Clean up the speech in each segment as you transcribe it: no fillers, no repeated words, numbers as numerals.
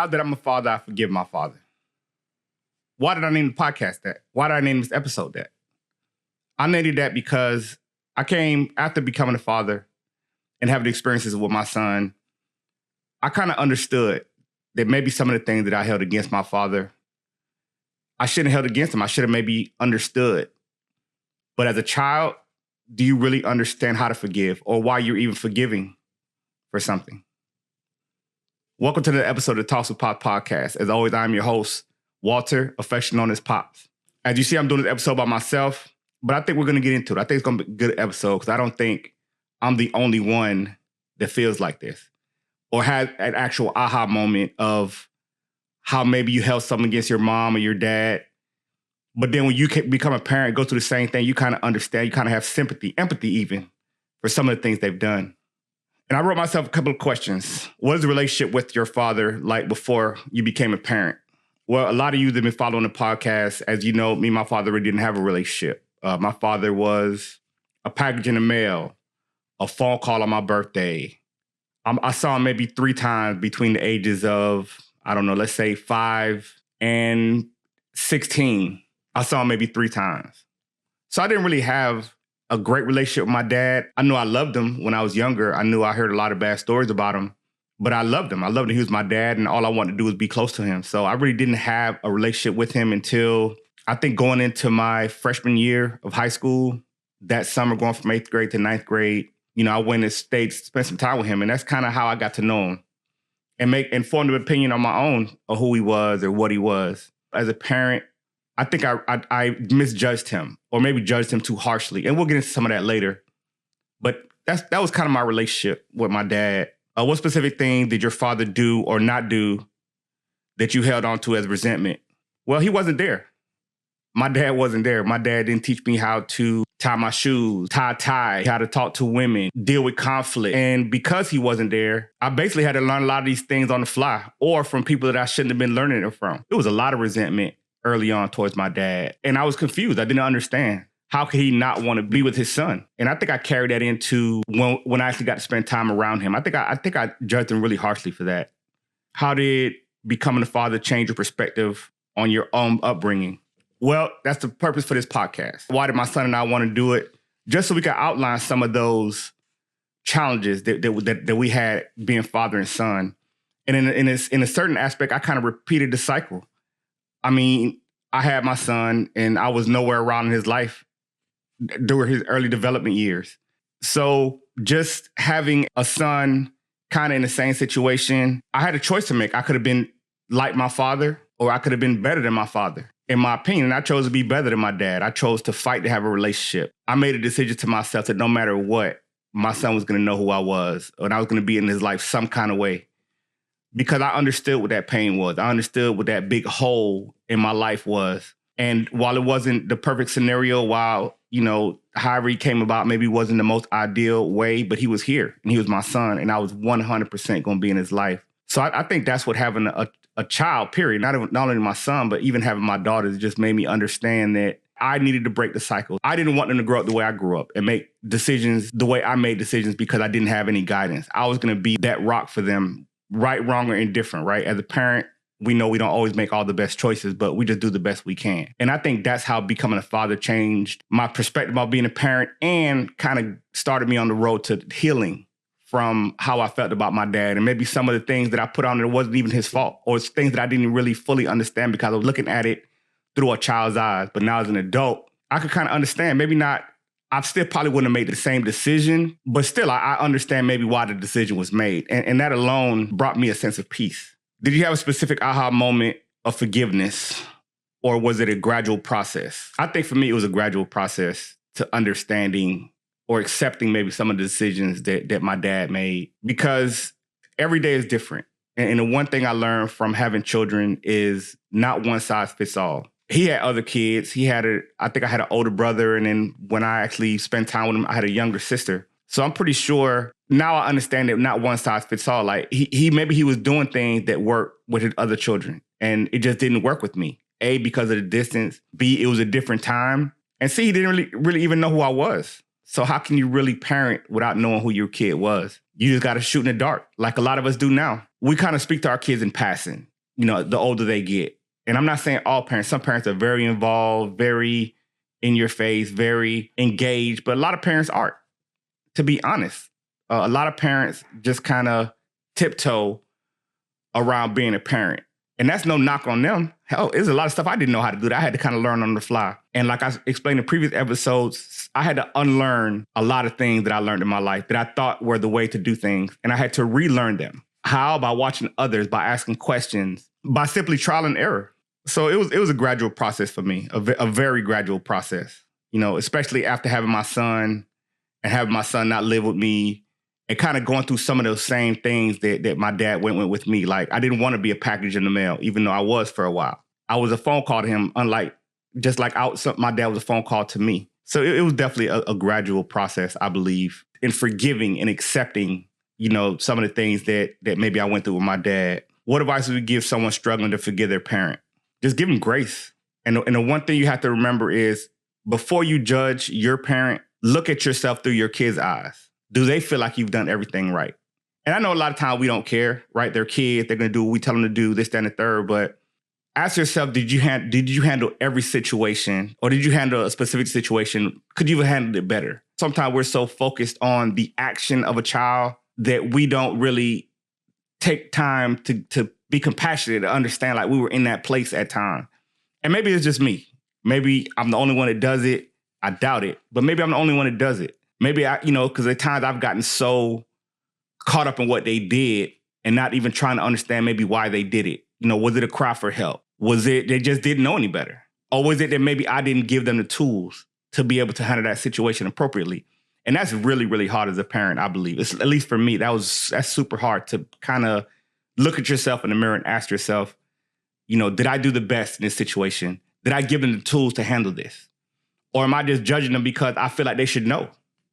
Now that I'm a father, I forgive my father. Why did I name the podcast that? Why did I name this episode that? I named it that because I came after becoming a father and having experiences with my son. I kind of understood that maybe some of the things that I held against my father, I shouldn't have held against him. I should have maybe understood. But as a child, do you really understand how to forgive or why you're even forgiving for something? Welcome to the episode of the Talks with Pops podcast. As always, I'm your host, Walter, affectionately known as Pops. As you see, I'm doing this episode by myself, but I think we're going to get into it. I think it's going to be a good episode because I don't think I'm the only one that feels like this or had an actual aha moment of how maybe you held something against your mom or your dad. But then when you become a parent, go through the same thing, you kind of understand, you kind of have sympathy, empathy even, for some of the things they've done. And I wrote myself a couple of questions. What is the relationship with your father like before you became a parent? Well, a lot of you that have been following the podcast, as you know, me and my father really didn't have a relationship. My father was a package in the mail, a phone call on my birthday. I saw him maybe 3 times between the ages of, I don't know, let's say 5 and 16. I saw him maybe 3 times. So I didn't really have a great relationship with my dad. I knew I loved him when I was younger. I knew I heard a lot of bad stories about him, but I loved him. I loved him. He was my dad, and all I wanted to do was be close to him. So I really didn't have a relationship with him until I think going into my freshman year of high school. That summer, going from 8th grade to 9th grade, I went and spent some time with him, and that's kind of how I got to know him and make informed an opinion on my own of who he was or what he was. As a parent, I think I misjudged him or maybe judged him too harshly. And we'll get into some of that later. But that was kind of my relationship with my dad. What specific thing did your father do or not do that you held on to as resentment? Well, he wasn't there. My dad wasn't there. My dad didn't teach me how to tie my shoes, tie a tie, how to talk to women, deal with conflict. And because he wasn't there, I basically had to learn a lot of these things on the fly or from people that I shouldn't have been learning it from. It was a lot of resentment early on towards my dad. And I was confused. I didn't understand. How could he not want to be with his son? And I think I carried that into when I actually got to spend time around him. I think I judged him really harshly for that. How did becoming a father change your perspective on your own upbringing? Well, that's the purpose for this podcast. Why did my son and I want to do it? Just so we can outline some of those challenges that we had being father and son. And in a certain aspect, I kind of repeated the cycle. I mean, I had my son and I was nowhere around in his life during his early development years. So just having a son kind of in the same situation, I had a choice to make. I could have been like my father or I could have been better than my father. In my opinion, I chose to be better than my dad. I chose to fight to have a relationship. I made a decision to myself that no matter what, my son was going to know who I was and I was going to be in his life some kind of way. Because I understood what that pain was. I understood what that big hole in my life was. And while it wasn't the perfect scenario, however he came about, maybe wasn't the most ideal way, but he was here and he was my son and I was 100% going to be in his life. So I think that's what having a child, period, not only my son, but even having my daughters just made me understand that I needed to break the cycle. I didn't want them to grow up the way I grew up and make decisions the way I made decisions because I didn't have any guidance. I was going to be that rock for them. Right, wrong, or indifferent, right? As a parent, we know we don't always make all the best choices, but we just do the best we can. And I think that's how becoming a father changed my perspective about being a parent and kind of started me on the road to healing from how I felt about my dad. And maybe some of the things that I put on there wasn't even his fault, or it's things that I didn't really fully understand because I was looking at it through a child's eyes. But now as an adult, I could kind of understand, maybe not, I still probably wouldn't have made the same decision, but still I understand maybe why the decision was made. And that alone brought me a sense of peace. Did you have a specific aha moment of forgiveness or was it a gradual process? I think for me, it was a gradual process to understanding or accepting maybe some of the decisions that my dad made because every day is different. And the one thing I learned from having children is not one size fits all. He had other kids. I think I had an older brother. And then when I actually spent time with him, I had a younger sister. So I'm pretty sure now I understand that not one size fits all. Like maybe he was doing things that worked with his other children and it just didn't work with me. A, because of the distance. B, it was a different time. And C, he didn't really even know who I was. So how can you really parent without knowing who your kid was? You just got to shoot in the dark like a lot of us do now. We kind of speak to our kids in passing. the older they get. And I'm not saying all parents. Some parents are very involved, very in your face, very engaged, but a lot of parents aren't, to be honest. A lot of parents just kind of tiptoe around being a parent. And that's no knock on them. Hell, there's a lot of stuff I didn't know how to do that I had to kind of learn on the fly. And like I explained in previous episodes, I had to unlearn a lot of things that I learned in my life that I thought were the way to do things. And I had to relearn them. How? By watching others, by asking questions, by simply trial and error. So it was a gradual process for me, a very gradual process, especially after having my son and having my son not live with me and kind of going through some of those same things that my dad went with me. Like, I didn't want to be a package in the mail, even though I was for a while. I was a phone call to him, just like my dad was a phone call to me. So it was definitely a gradual process, I believe, in forgiving and accepting, some of the things that maybe I went through with my dad. What advice would we give someone struggling to forgive their parent? Just give them grace. And the one thing you have to remember is, before you judge your parent, look at yourself through your kids' eyes. Do they feel like you've done everything right? And I know a lot of times we don't care, right? They're kids. They're going to do what we tell them to do, this, that, and the third. But ask yourself, did you handle every situation, or did you handle a specific situation? Could you have handled it better? Sometimes we're so focused on the action of a child that we don't really take time to be compassionate, to understand like we were in that place at time. And maybe it's just me. Maybe I'm the only one that does it. I doubt it. But maybe I'm the only one that does it. Maybe because at times I've gotten so caught up in what they did and not even trying to understand maybe why they did it. Was it a cry for help? Was it they just didn't know any better? Or was it that maybe I didn't give them the tools to be able to handle that situation appropriately? And that's really, really hard as a parent, I believe. At least for me, that's super hard to kind of look at yourself in the mirror and ask yourself, did I do the best in this situation? Did I give them the tools to handle this? Or am I just judging them because I feel like they should know?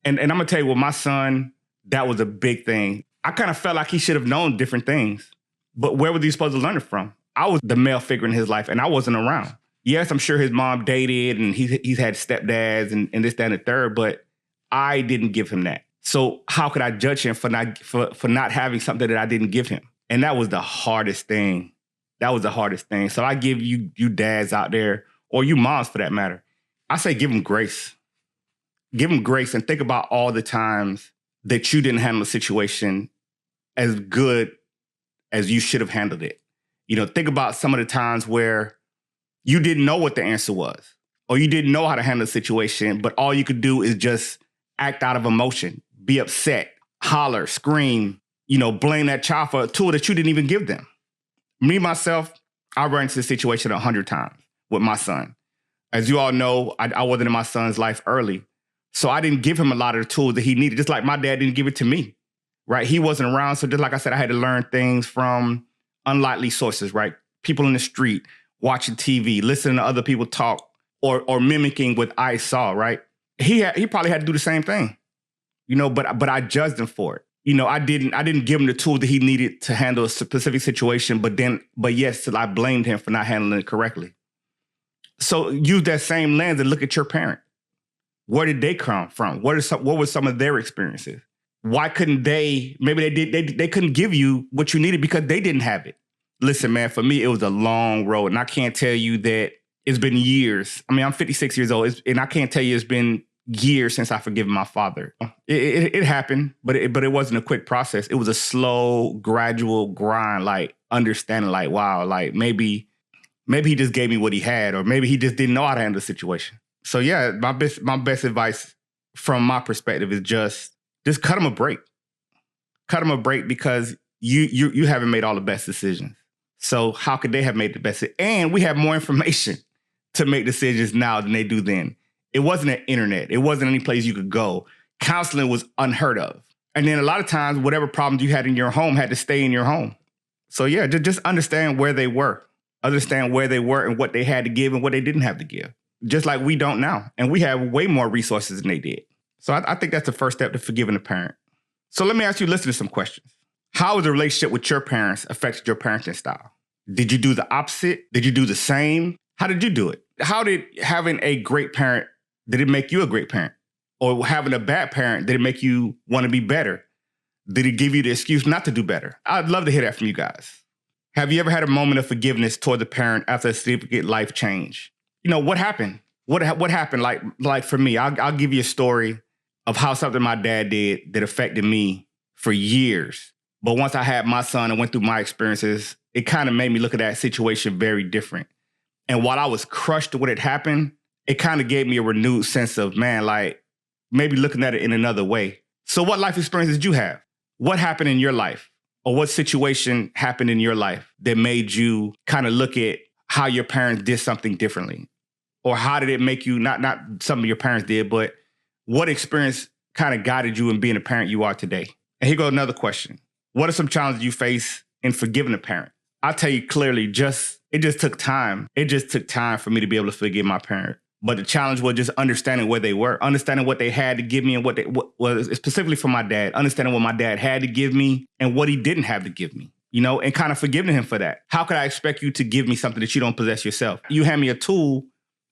And I'm going to tell you, with my son, that was a big thing. I kind of felt like he should have known different things. But where was he supposed to learn it from? I was the male figure in his life, and I wasn't around. Yes, I'm sure his mom dated, and he's had stepdads and this, that, and the third, but I didn't give him that. So how could I judge him for not having something that I didn't give him? And that was the hardest thing. So I give you dads out there, or you moms for that matter, I say give them grace. Give them grace and think about all the times that you didn't handle a situation as good as you should have handled it. Think about some of the times where you didn't know what the answer was, or you didn't know how to handle the situation, but all you could do is just act out of emotion, be upset, holler, scream, blame that child for a tool that you didn't even give them. Me, myself, I ran into this situation 100 times with my son. As you all know, I wasn't in my son's life early. So I didn't give him a lot of the tools that he needed, just like my dad didn't give it to me, right? He wasn't around. So just like I said, I had to learn things from unlikely sources, right? People in the street, watching TV, listening to other people talk, or mimicking what I saw, right? He probably had to do the same thing, but I judged him for it. I didn't give him the tools that he needed to handle a specific situation, but yes, I blamed him for not handling it correctly. So use that same lens and look at your parent. Where did they come from? What were some of their experiences? Why couldn't they? Maybe they couldn't give you what you needed because they didn't have it. Listen, man, for me, it was a long road. And I can't tell you that it's been years. I mean, I'm 56 years old, and I can't tell you it's been years since I've forgiven my father. It happened, but it wasn't a quick process. It was a slow, gradual grind, like understanding, like, wow, like maybe he just gave me what he had, or maybe he just didn't know how to handle the situation. So yeah, my best advice from my perspective is just cut him a break. Cut him a break, because you haven't made all the best decisions. So how could they have made the best? And we have more information to make decisions now than they do then. It wasn't an internet. It wasn't any place you could go. Counseling was unheard of. And then a lot of times, whatever problems you had in your home had to stay in your home. So yeah, just understand where they were. Understand where they were and what they had to give and what they didn't have to give. Just like we don't now. And we have way more resources than they did. So I think that's the first step to forgiving a parent. So let me ask you, listen to some questions. How has the relationship with your parents affected your parenting style? Did you do the opposite? Did you do the same? How did you do it? How did having a great parent, did it make you a great parent? Or having a bad parent, did it make you want to be better? Did it give you the excuse not to do better? I'd love to hear that from you guys. Have you ever had a moment of forgiveness toward the parent after a significant life change? What happened? What happened? Like for me, I'll give you a story of how something my dad did that affected me for years. But once I had my son and went through my experiences, it kind of made me look at that situation very different. And while I was crushed when it happened, it kind of gave me a renewed sense of, man, like maybe looking at it in another way. So what life experiences did you have? What happened in your life? Or what situation happened in your life that made you kind of look at how your parents did something differently? Or how did it make you, not something your parents did, but what experience kind of guided you in being the parent you are today? And here goes another question. What are some challenges you face in forgiving a parent? I'll tell you clearly, it just took time. It just took time for me to be able to forgive my parent. But the challenge was just understanding where they were, understanding what they had to give me and what was specifically for my dad, understanding what my dad had to give me and what he didn't have to give me, and kind of forgiving him for that. How could I expect you to give me something that you don't possess yourself? You hand me a tool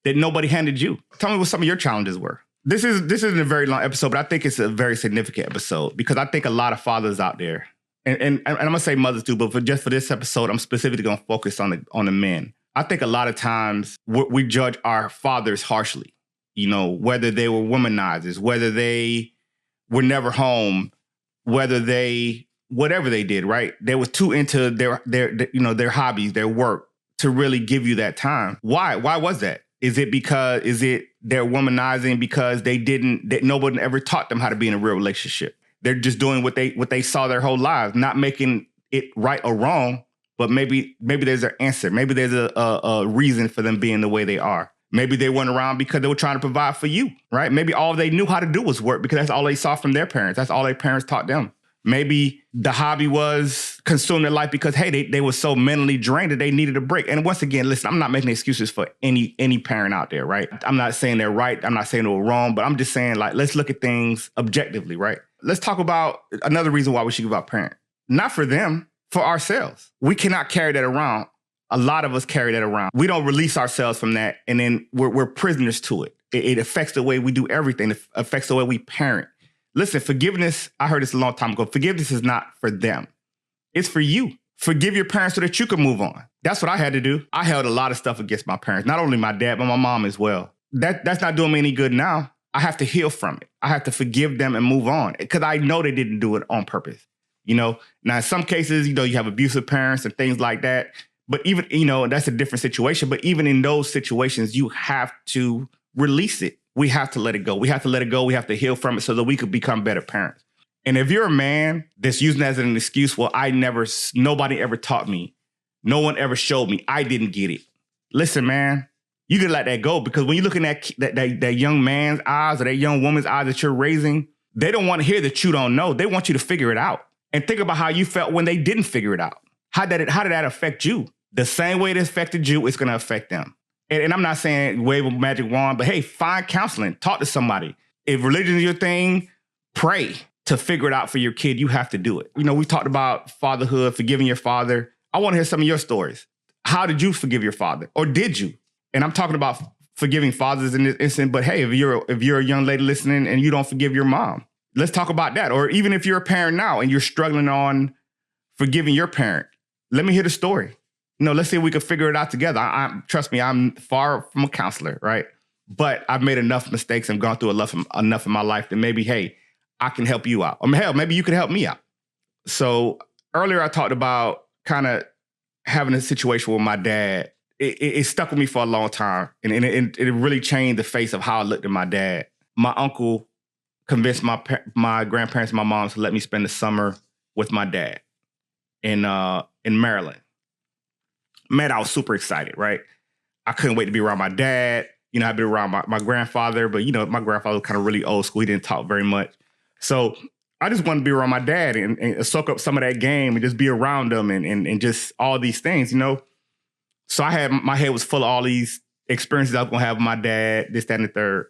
that nobody handed you. Tell me what some of your challenges were. This isn't a very long episode, but I think it's a very significant episode because I think a lot of fathers out there, and I'm gonna say mothers too, but for this episode, I'm specifically gonna focus on the men. I think a lot of times we judge our fathers harshly, whether they were womanizers, whether they were never home, whether whatever they did, right? They was too into their hobbies, their work to really give you that time. Why? Why was that? Is it they're womanizing because that nobody ever taught them how to be in a real relationship? They're just doing what they saw their whole lives, not making it right or wrong. But maybe there's an answer. Maybe there's a reason for them being the way they are. Maybe they went around because they were trying to provide for you, right? Maybe all they knew how to do was work because that's all they saw from their parents. That's all their parents taught them. Maybe the hobby was consuming their life because, hey, they were so mentally drained that they needed a break. And once again, listen, I'm not making excuses for any parent out there, right? I'm not saying they're right. I'm not saying they're wrong, but I'm just saying, like, let's look at things objectively, right? Let's talk about another reason why we should give our parent. Not for them. For ourselves. We cannot carry that around. A lot of us carry that around. We don't release ourselves from that, and then we're prisoners to it. It affects the way we do everything. It affects the way we parent. Listen, forgiveness, I heard this a long time ago. Forgiveness is not for them. It's for you. Forgive your parents so that you can move on. That's what I had to do. I held a lot of stuff against my parents, not only my dad, but my mom as well. That's not doing me any good now. I have to heal from it. I have to forgive them and move on because I know they didn't do it on purpose. Now in some cases, you have abusive parents and things like that. But even, that's a different situation. But even in those situations, you have to release it. We have to let it go. We have to let it go. We have to heal from it so that we could become better parents. And if you're a man that's using that as an excuse, well, nobody ever taught me. No one ever showed me. I didn't get it. Listen, man, you can let that go because when you're looking at that young man's eyes or that young woman's eyes that you're raising, they don't want to hear that you don't know. They want you to figure it out. And think about how you felt when they didn't figure it out. How did that affect you? The same way it affected you, it's going to affect them. And I'm not saying wave a magic wand, but hey, find counseling. Talk to somebody. If religion is your thing, pray to figure it out for your kid. You have to do it. We talked about fatherhood, forgiving your father. I want to hear some of your stories. How did you forgive your father? Or did you? And I'm talking about forgiving fathers in this instance, but hey, if you're a young lady listening and you don't forgive your mom, let's talk about that. Or even if you're a parent now and you're struggling on forgiving your parent, let me hear the story. Let's see if we can figure it out together. Trust me, I'm far from a counselor, right? But I've made enough mistakes and gone through enough in my life that maybe, hey, I can help you out. Or hell, maybe you can help me out. So earlier I talked about kind of having a situation with my dad. It stuck with me for a long time. And it really changed the face of how I looked at my dad. My uncle convinced my grandparents and my mom to let me spend the summer with my dad in Maryland. Man, I was super excited, right? I couldn't wait to be around my dad. I'd been around my grandfather, but my grandfather was kind of really old school. He didn't talk very much. So I just wanted to be around my dad and soak up some of that game and just be around him and just all these things, So my head was full of all these experiences I was going to have with my dad, this, that, and the third.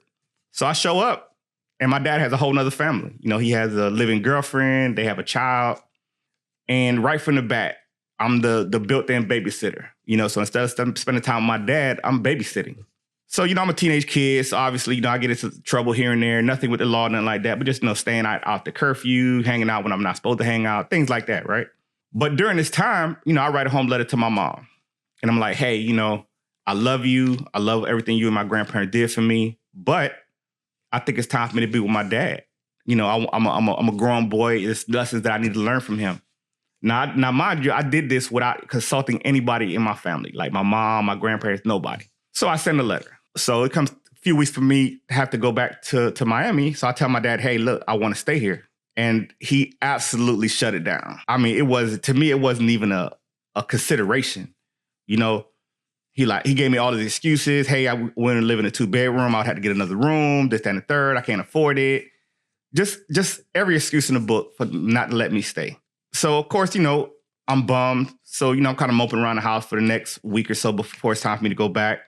So I show up. And my dad has a whole nother family. He has a living girlfriend. They have a child. And right from the bat, I'm the built-in babysitter. So instead of spending time with my dad, I'm babysitting. So, I'm a teenage kid. So obviously, I get into trouble here and there. Nothing with the law, nothing like that. But just, staying out the curfew, hanging out when I'm not supposed to hang out, things like that, right? But during this time, I write a home letter to my mom. And I'm like, hey, I love you. I love everything you and my grandparents did for me. But I think it's time for me to be with my dad. I'm a grown boy. It's lessons that I need to learn from him. Now, mind you, I did this without consulting anybody in my family, like my mom, my grandparents, nobody. So I send a letter. So it comes a few weeks for me to have to go back to Miami. So I tell my dad, hey, look, I want to stay here. And he absolutely shut it down. I mean, it wasn't even a consideration. He gave me all of the excuses. Hey, I went and live in a 2-bedroom. I'd have to get another room, this, that, and the third. I can't afford it. Just every excuse in the book for not to let me stay. So, of course, I'm bummed. So, I'm kind of moping around the house for the next week or so before it's time for me to go back.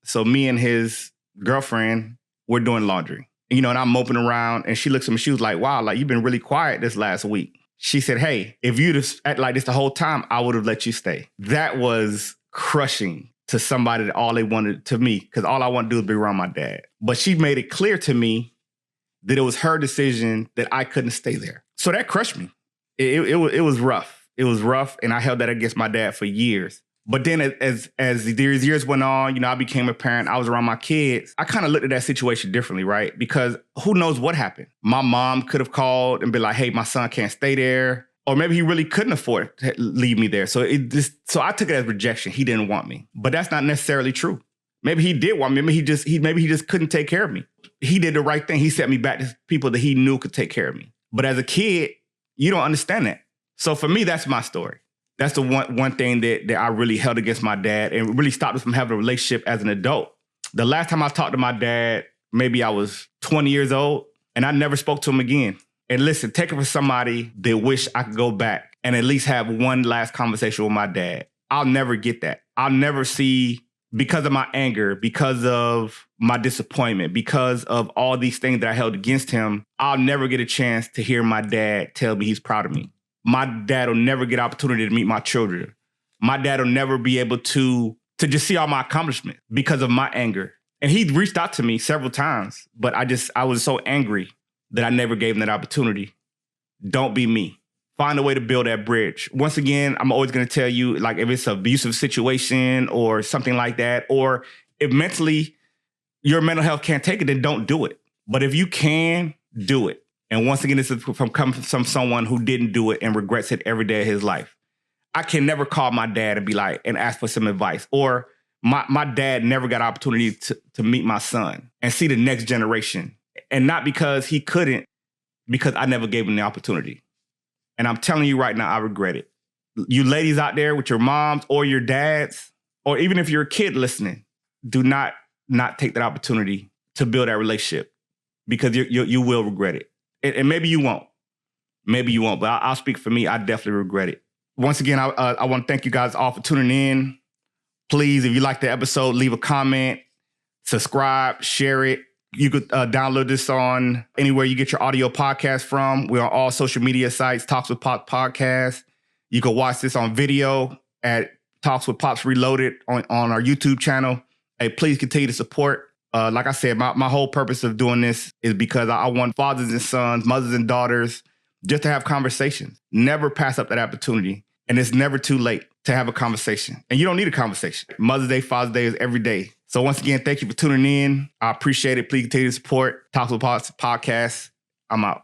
So me and his girlfriend, we're doing laundry. And I'm moping around and she looks at me. She was like, wow, like you've been really quiet this last week. She said, hey, if you'd have acted like this the whole time, I would have let you stay. That was crushing to somebody that all they wanted to me, because all I want to do is be around my dad. But she made it clear to me that it was her decision that I couldn't stay there. So that crushed me. It was rough. It was rough, and I held that against my dad for years. But then as these years went on, I became a parent. I was around my kids. I kind of looked at that situation differently, right? Because who knows what happened? My mom could have called and been like, hey, my son can't stay there. Or maybe he really couldn't afford to leave me there. So I took it as rejection. He didn't want me. But that's not necessarily true. Maybe he did want me. Maybe he just couldn't take care of me. He did the right thing. He sent me back to people that he knew could take care of me. But as a kid, you don't understand that. So for me, that's my story. That's the one thing that I really held against my dad and really stopped us from having a relationship as an adult. The last time I talked to my dad, maybe I was 20 years old, and I never spoke to him again. And listen, take it for somebody that wish I could go back and at least have one last conversation with my dad. I'll never get that. I'll never see, because of my anger, because of my disappointment, because of all these things that I held against him, I'll never get a chance to hear my dad tell me he's proud of me. My dad will never get opportunity to meet my children. My dad will never be able to just see all my accomplishments because of my anger. And he reached out to me several times, but I was so angry that I never gave him that opportunity. Don't be me. Find a way to build that bridge. Once again, I'm always going to tell you, like, if it's an abusive situation or something like that, or if mentally your mental health can't take it, then don't do it. But if you can, do it. And once again, this is coming from someone who didn't do it and regrets it every day of his life. I can never call my dad and be like, and ask for some advice. Or my dad never got an opportunity to meet my son and see the next generation. And not because he couldn't, because I never gave him the opportunity. And I'm telling you right now, I regret it. You ladies out there with your moms or your dads, or even if you're a kid listening, do not take that opportunity to build that relationship, because you will regret it. And maybe you won't. Maybe you won't, but I'll speak for me. I definitely regret it. Once again, I want to thank you guys all for tuning in. Please, if you like the episode, leave a comment, subscribe, share it. You could download this on anywhere you get your audio podcast from. We're on all social media sites, Talks with Pops Podcast. You can watch this on video at Talks with Pops Reloaded on our YouTube channel. Hey, please continue to support. Like I said, my whole purpose of doing this is because I want fathers and sons, mothers and daughters, just to have conversations. Never pass up that opportunity. And it's never too late to have a conversation. And you don't need a conversation. Mother's Day, Father's Day is every day. So once again, thank you for tuning in. I appreciate it. Please continue to support Talks with Pops Podcast. I'm out.